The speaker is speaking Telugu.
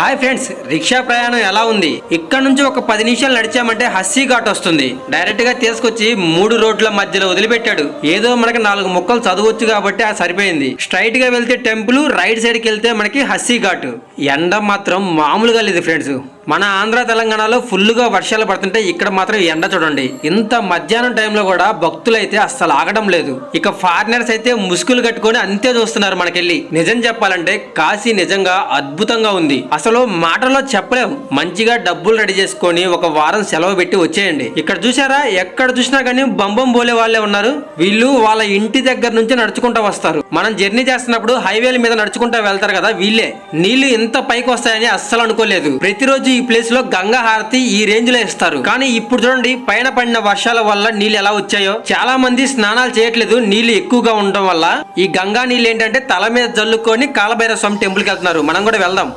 హాయ్ ఫ్రెండ్స్, రిక్షా ప్రయాణం ఎలా ఉంది? ఇక్కడ నుంచి ఒక 10 నిమిషాలు నడిచామంటే హస్సీ ఘాట్ వస్తుంది. డైరెక్ట్ గా తీసుకొచ్చి 3 రోడ్ల మధ్యలో వదిలిపెట్టాడు. ఏదో మనకి 4 ముక్కలు చదవచ్చు కాబట్టి ఆ సరిపోయింది. స్ట్రైట్ గా వెళ్తే టెంపుల్, రైట్ సైడ్ కి వెళ్తే మనకి హస్సీ ఘాట్. ఎండ మాత్రం మామూలుగా లేదు ఫ్రెండ్స్. మన ఆంధ్ర తెలంగాణలో ఫుల్గా వర్షాలు పడుతుంటే ఇక్కడ మాత్రం ఎండ చూడండి. ఇంత మధ్యాహ్నం టైంలో కూడా భక్తులు అయితే అస్సలు ఆగడం లేదు. ఇక ఫారినర్స్ అయితే ముసుగులు కట్టుకొని అంతే చూస్తున్నారు మనకెళ్ళి. నిజం చెప్పాలంటే కాశీ నిజంగా అద్భుతంగా ఉంది. అసలు మాటల్లో చెప్పలేము. మంచిగా డబ్బులు రెడీ చేసుకొని ఒక వారం సెలవు పెట్టి వచ్చేయండి. ఇక్కడ చూసారా, ఎక్కడ చూసినా కానీ బంబం బోలే వాళ్ళే ఉన్నారు. వీళ్ళు వాళ్ళ ఇంటి దగ్గర నుంచి నడుచుకుంటూ వస్తారు. మనం జర్నీ చేస్తున్నప్పుడు హైవేల మీద నడుచుకుంటూ వెళ్తారు కదా, వీళ్ళే. నీళ్లు ఇంత పైకి వస్తాయని అస్సలు అనుకోలేదు. ప్రతిరోజు ఈ ప్లేస్ లో గంగా హారతి ఈ రేంజ్ లో ఇస్తారు. కానీ ఇప్పుడు చూడండి, పైన పడిన వర్షాల వల్ల నీళ్ళు ఎలా వచ్చాయో. చాలా మంది స్నానాలు చేయట్లేదు నీళ్లు ఎక్కువగా ఉండడం వల్ల. ఈ గంగా నీళ్ళు ఏంటంటే తల మీద జల్లుకొని కాలభైరవ స్వామి టెంపుల్ కి వెళ్తున్నారు. మనం కూడా వెళ్దాం.